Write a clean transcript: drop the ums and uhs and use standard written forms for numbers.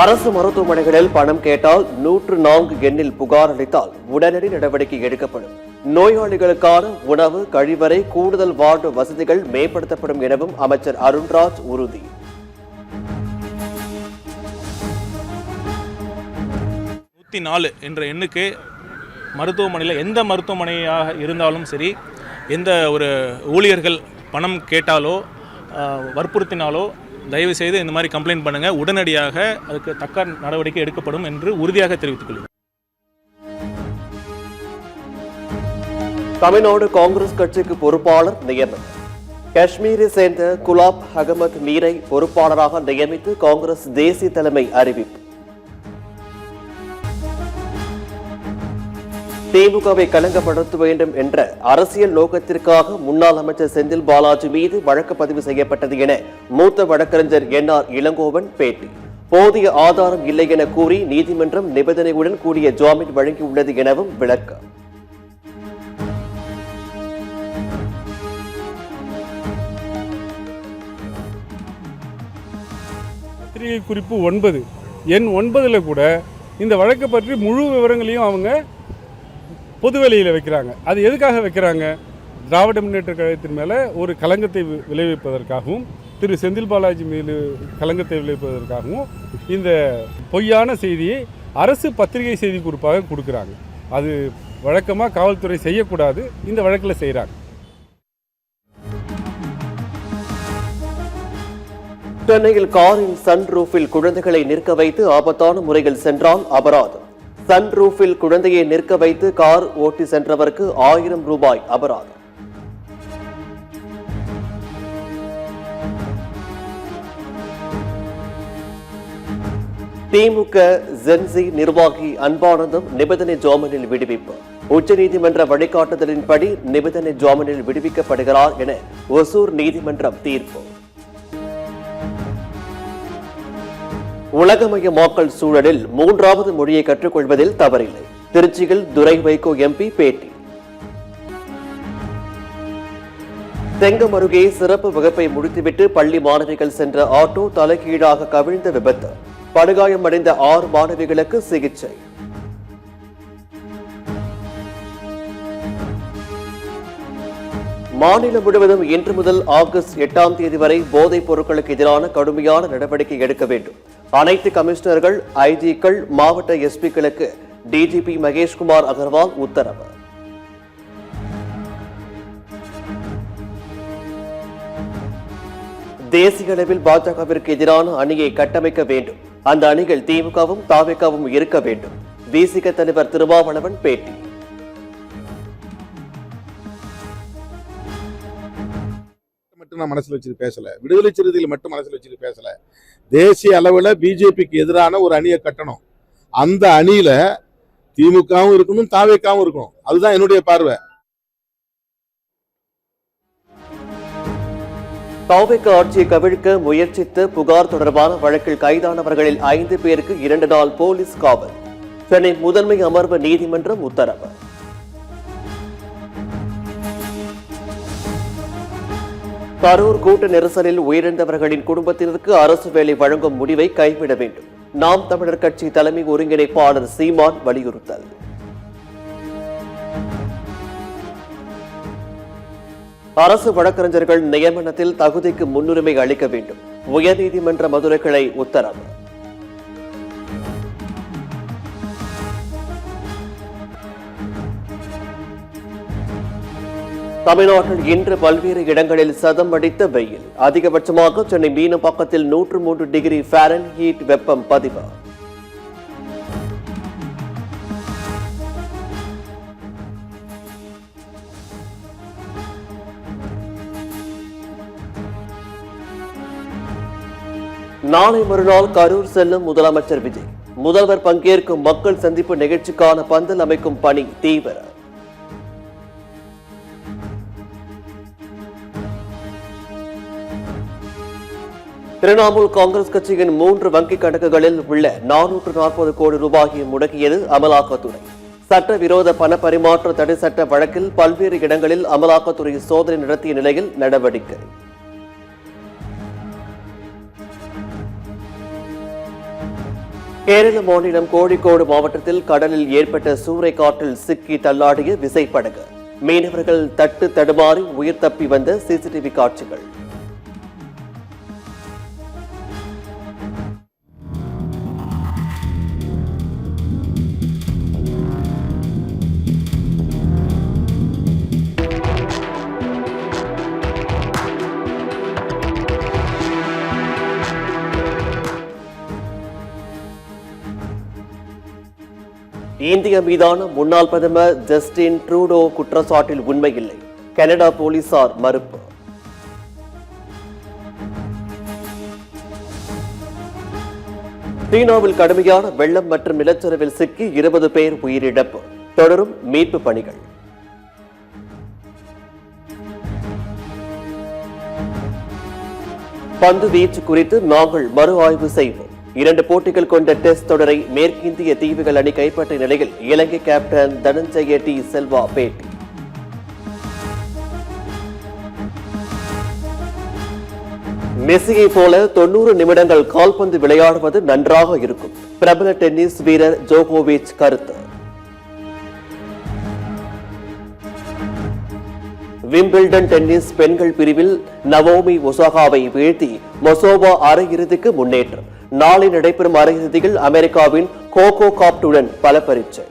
அரசு மருத்துவமனைகளில் பணம் கேட்டால் 104 எண்ணில் புகார் அளித்தால் உடனடி நடவடிக்கை எடுக்கப்படும். நோயாளிகளுக்கான உணவு, கழிவறை, கூடுதல் வார்டு வசதிகள் மேம்படுத்தப்படும் எனவும் அமைச்சர் அருண்ராஜ் உறுதி. என்ற எண்ணுக்கு மருத்துவமனையில் எந்த மருத்துவமனையாக இருந்தாலும் சரி, எந்த ஒரு ஊழியர்கள் பணம் கேட்டாலோ வற்புறுத்தினாலோ தயவு செய்து இந்த மாதிரி கம்ப்ளைண்ட் பண்ணுங்க, உடனடியாக அதுக்கு தக்க நடவடிக்கை எடுக்கப்படும் என்று உறுதியாக தெரிவித்துக் கொள்கிறேன். தமிழ்நாடு காங்கிரஸ் கட்சிக்கு பொறுப்பாளர் நியமனம். காஷ்மீரை சேர்ந்த குலாப் அகமது மீரை பொறுப்பாளராக நியமித்து காங்கிரஸ் தேசிய தலைமை அறிவிப்பு. திமுகவை களங்கப்படுத்த வேண்டும் என்ற அரசியல் நோக்கத்திற்காக முன்னாள் அமைச்சர் செந்தில் பாலாஜி மீது வழக்கு பதிவு செய்யப்பட்டது என மூத்த வழக்கறிஞர் NR இளங்கோவன் பேட்டி. போதிய ஆதாரம் இல்லை என கூறி நீதிமன்றம் நிபந்தனையுடன் கூடிய ஜாமீன் வழங்கியுள்ளது எனவும் விளக்கம். பத்திரிகை குறிப்பு 9 எண் 9 கூட இந்த வழக்கை பற்றி முழு விவரங்களையும் அவங்க பொதுவெளியில் வைக்கிறாங்க. அது எதுக்காக வைக்கிறாங்க? திராவிட முன்னேற்ற கழகத்தின் மேலே ஒரு களங்கத்தை விளைவிப்பதற்காகவும், திரு செந்தில் பாலாஜி மீது களங்கத்தை விளைவிப்பதற்காகவும் இந்த பொய்யான செய்தியை அரசு பத்திரிகை செய்தி குறிப்பாக கொடுக்குறாங்க. அது வழக்கமாக காவல்துறை செய்யக்கூடாது, இந்த வழக்கில் செய்கிறாங்க. சென்னையில் காரின் சன் ரூஃபில் குழந்தைகளை நிற்க வைத்து ஆபத்தான முறையில் சென்றால் அபராதம். சன் ரூஃபில் குழந்தையை நிற்க வைத்து கார் ஓட்டி சென்றவருக்கு 1000 ரூபாய் அபராதம். திமுக ஜென்சி நிர்வாகி அன்பானந்தம் நிபந்தனை ஜாமீனில் விடுவிப்பு. உச்சநீதிமன்ற வழிகாட்டுதலின்படி நிபந்தனை ஜாமீனில் விடுவிக்கப்படுகிறார் என ஒசூர் நீதிமன்றம் தீர்ப்பு. உலகமயமாக்கல் சூழலில் 3வது மொழியை கற்றுக்கொள்வதில் தவறில்லை. திருச்சியில் துரை வைகோ MP பேட்டி. செங்கம் அருகே சிறப்பு வகுப்பை முடித்துவிட்டு பள்ளி மாணவிகள் சென்ற ஆட்டோ தலைகீழாக கவிழ்ந்த விபத்து. படுகாயமடைந்த 6 மாணவிகளுக்கு சிகிச்சை. மாநிலம் முழுவதும் இன்று முதல் ஆகஸ்ட் 8ஆம் தேதி வரை போதைப் பொருட்களுக்கு எதிரான கடுமையான நடவடிக்கை எடுக்க வேண்டும். அனைத்து கமிஷனர்கள், IGக்கள், மாவட்ட SPக்களுக்கு DGP மகேஷ்குமார் அகர்வால் உத்தரவு. தேசிய அளவில் பாஜகவிற்கு எதிரான அணியை கட்டமைக்க வேண்டும். அந்த அணிகள் திமுகவும் தவிகவும் இருக்க வேண்டும். விசிக தலைவர் திருமாவளவன் பேட்டி. மனசுல வச்சுட்டு பேசல, விடுதலை சிறுத்தைகள் மட்டும் மனசுல வச்சுட்டு பேசல. தேசிய அளவில் பிஜேபிக்கு எதிரான ஒரு அணியை கட்டணும். அந்த அணியில திமுகவும் இருக்கணும், தவிகவும் இருக்கணும். அதுதான் என்னுடைய பார்வை. தவிக ஆட்சியை கவிழ்க்க முயற்சித்து புகார் தொடர்பான வழக்கில் கைதானவர்களில் 5 பேருக்கு 2 நாள் போலீஸ் காவல். சென்னை முதன்மை அமர்வு நீதிமன்றம் உத்தரவு. கரூர் கூட்ட நெரிசலில் உயிரிழந்தவர்களின் குடும்பத்தினருக்கு அரசு வேலை வழங்கும் முடிவை கைவிட வேண்டும். நாம் தமிழர் கட்சி தலைமை ஒருங்கிணைப்பாளர் சீமான் வலியுறுத்தல். அரசு வழக்கறிஞர்கள் நியமனத்தில் தகுதிக்கு முன்னுரிமை அளிக்க வேண்டும். உயர்நீதிமன்ற மதுரை கிளை உத்தரவு. தமிழ்நாட்டில் இன்று பல்வேறு இடங்களில் சதம் அடித்த வெயில். அதிகபட்சமாக சென்னை மீனம்பாக்கத்தில் 103 டிகிரி ஃபாரன்ஹீட் வெப்பம் பதிவு. நாளை மறுநாள் கரூர் செல்லும் முதலமைச்சர் விஜய். முதல்வர் பங்கேற்கும் மக்கள் சந்திப்பு நிகழ்ச்சிக்கான பந்தல் அமைக்கும் பணி தீவிரம். திரிணாமுல் காங்கிரஸ் கட்சியின் 3 வங்கிக் கணக்குகளில் உள்ள 440 கோடி ரூபாயை முடக்கியது அமலாக்கத்துறை. சட்டவிரோத பண பரிமாற்ற தடை சட்ட வழக்கில் பல்வேறு இடங்களில் அமலாக்கத்துறை சோதனை நடத்திய நிலையில் நடவடிக்கை. கேரள மாநிலம் கோழிக்கோடு மாவட்டத்தில் கடலில் ஏற்பட்ட சூறைக்காற்றில் சிக்கி தள்ளாடிய விசைப்படகு. மீனவர்கள் தட்டு தடுமாறி உயிர் தப்பி வந்த சிசிடிவி காட்சிகள். இந்தியா மீதான முன்னாள் பிரதமர் ஜஸ்டின் ட்ரூடோ குற்றச்சாட்டில் உண்மையில்லை. கனடா போலீசார் மறுப்பு. சீனாவில் கடுமையான வெள்ளம் மற்றும் நிலச்சரிவில் சிக்கி 20 பேர் உயிரிழப்பு. தொடரும் மீட்பு பணிகள். பந்து வீச்சு குறித்து நாங்கள் மறு ஆய்வு செய்வோம். 2 போட்டிகள் கொண்ட டெஸ்ட் தொடரை மேற்கிந்திய தீவுகள் அணி கைப்பற்றிய நிலையில் இலங்கை கேப்டன் தனஞ்சய டி செல்வா பேட்டி. மெஸ்ஸியை போல 90 நிமிடங்கள் கால்பந்து விளையாடுவது நன்றாக இருக்கும். பிரபல டென்னிஸ் வீரர் ஜோகோவிச் கருத்து. விம்பிள்டன் டென்னிஸ் பெண்கள் பிரிவில் நவோமி ஒசாகாவை வீழ்த்தி மொசோவா அரையிறுதிக்கு முன்னேற்றம். நாளை நடைபெறும் அரையிறுதியில் அமெரிக்காவின் கோகோ காப்டுடன் பல பரீட்சை.